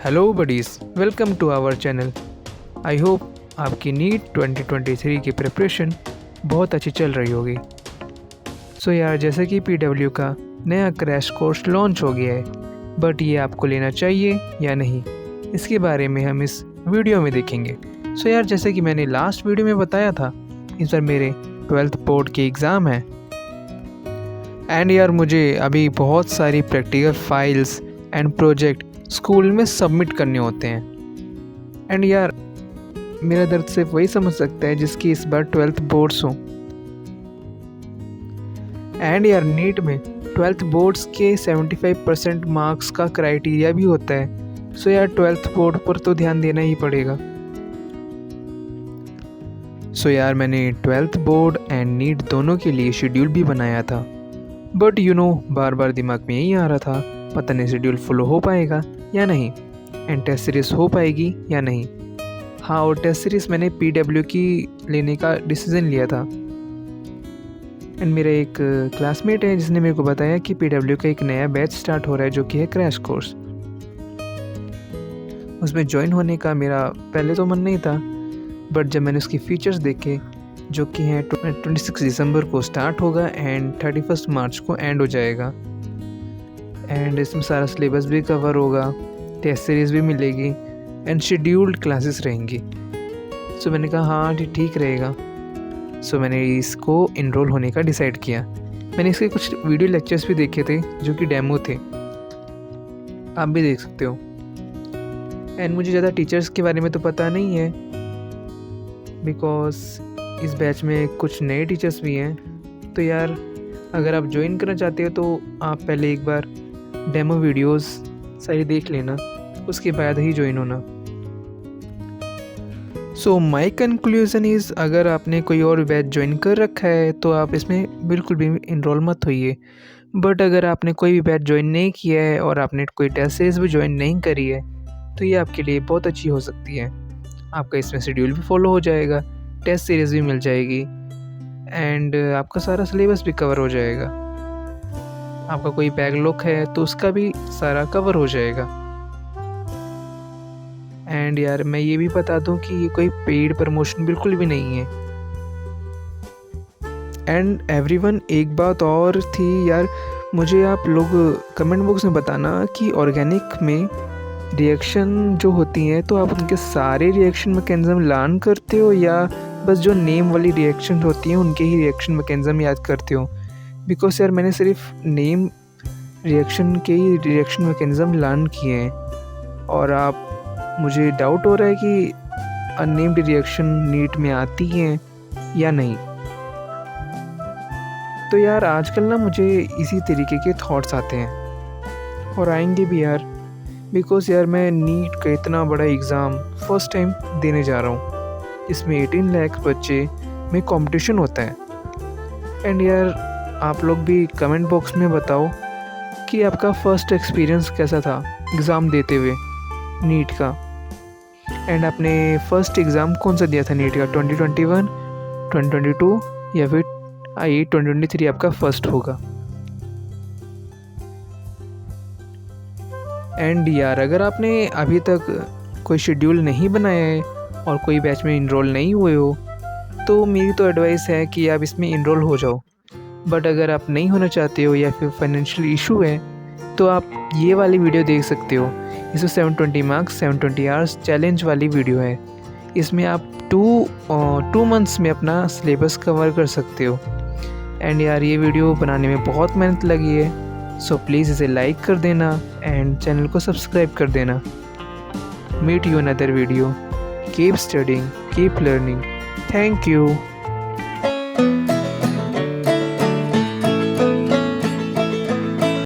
Hello buddies, welcome to our channel. I hope आपकी NEET 2023 की preparation बहुत अच्छी चल रही होगी। सो यार, जैसे कि पीडब्ल्यू का नया क्रैश कोर्स लॉन्च हो गया है, बट ये आपको लेना चाहिए या नहीं, इसके बारे में हम इस वीडियो में देखेंगे। सो यार, जैसे कि मैंने लास्ट वीडियो में बताया था, इस बार मेरे 12th बोर्ड के एग्ज़ाम हैं एंड यार मुझे अभी बहुत सारी practical files and project school में सबमिट करने होते हैं। एंड यार, मेरा दर्द सिर्फ वही समझ सकता है जिसकी इस बार 12th बोर्ड्स हों। एंड यार, नीट में 12th बोर्ड्स के 75% मार्क्स का क्राइटेरिया भी होता है। सो यार, 12th बोर्ड पर तो ध्यान देना ही पड़ेगा। सो यार, मैंने 12th बोर्ड एंड नीट दोनों के लिए शेड्यूल भी बनाया था, बट बार बार दिमाग में यही आ रहा था, पता नहीं शेड्यूल फॉलो हो पाएगा या नहीं, एंड टेस्ट सीरीज़ हो पाएगी या नहीं। हाँ, और टेस्ट सीरीज़ मैंने पीडब्ल्यू की लेने का डिसीज़न लिया था। एंड मेरे एक क्लासमेट है जिसने मेरे को बताया कि पीडब्ल्यू का एक नया बैच स्टार्ट हो रहा है जो कि है क्रैश कोर्स। उसमें ज्वाइन होने का मेरा पहले तो मन नहीं था, बट जब मैंने उसकी फीचर्स देखे जो कि हैं 26 दिसंबर को स्टार्ट होगा एंड 31 मार्च को एंड हो जाएगा, एंड इसमें सारा सिलेबस भी कवर होगा, टेस्ट सीरीज़ भी मिलेगी एंड शेड्यूल्ड क्लासेस रहेंगी। सो मैंने कहा हाँ ठीक रहेगा। सो मैंने इसको इनरोल होने का डिसाइड किया। मैंने इसके कुछ वीडियो लेक्चर्स भी देखे थे जो कि डेमो थे, आप भी देख सकते हो। एंड मुझे ज़्यादा टीचर्स के बारे में तो पता नहीं है, बिकॉज इस बैच में कुछ नए टीचर्स भी हैं। तो यार, अगर आप ज्वाइन करना चाहते हो तो आप पहले एक बार डेमो वीडियोस सारी देख लेना, उसके बाद ही ज्वाइन होना। सो माय कंक्लूजन इज़, अगर आपने कोई और बैच ज्वाइन कर रखा है तो आप इसमें बिल्कुल भी इनरोल मत होइए। बट अगर आपने कोई भी बैच ज्वाइन नहीं किया है और आपने कोई टेस्ट सीरीज़ भी ज्वाइन नहीं करी है तो ये आपके लिए बहुत अच्छी हो सकती है। आपका इसमें शेड्यूल भी फॉलो हो जाएगा, टेस्ट सीरीज़ भी मिल जाएगी एंड आपका सारा सिलेबस भी कवर हो जाएगा। आपका कोई बैकलॉग है तो उसका भी सारा कवर हो जाएगा। एंड यार, मैं ये भी बता दूं कि ये कोई पेड प्रमोशन बिल्कुल भी नहीं है। एंड एवरीवन, एक बात और थी यार, मुझे आप लोग कमेंट बॉक्स में बताना कि ऑर्गेनिक में रिएक्शन जो होती हैं तो आप उनके सारे रिएक्शन मैकेनिज्म लर्न करते हो या बस जो नेम वाली रिएक्शन होती हैं उनके ही रिएक्शन मैकेनिज्म याद करते हो? बिकॉज यार, मैंने सिर्फ नेम रिएक्शन के ही रिएक्शन मैकेनिज्म लर्न किए हैं और मुझे डाउट हो रहा है कि अननेम्ड रिएक्शन नीट में आती हैं या नहीं। तो यार, आजकल ना मुझे इसी तरीके के थॉट्स आते हैं और आएंगे भी यार, बिकॉज यार मैं नीट का इतना बड़ा एग्ज़ाम फर्स्ट टाइम देने जा रहा हूँ। इसमें 18 लाख बच्चे में कंपटीशन होता है। एंड यार, आप लोग भी कमेंट बॉक्स में बताओ कि आपका फ़र्स्ट एक्सपीरियंस कैसा था एग्ज़ाम देते हुए नीट का। एंड आपने फ़र्स्ट एग्ज़ाम कौन सा दिया था नीट का? 2021, 2022 या फिर 2023 आपका फ़र्स्ट होगा? एंड यार, अगर आपने अभी तक कोई शेड्यूल नहीं बनाया है और कोई बैच में इनरोल नहीं हुए हो तो मेरी तो एडवाइस है कि आप इसमें इनरोल हो जाओ। बट अगर आप नहीं होना चाहते हो या फिर फाइनेंशियल इशू है तो आप ये वाली वीडियो देख सकते हो। इसमें 720 मार्क्स 720 आवर्स चैलेंज वाली वीडियो है। इसमें आप 2 मंथ्स में अपना सिलेबस कवर कर सकते हो। एंड यार, ये वीडियो बनाने में बहुत मेहनत लगी है, सो प्लीज़ इसे लाइक कर देना एंड चैनल को सब्सक्राइब कर देना। Meet you another video. Keep studying, keep learning. Thank you.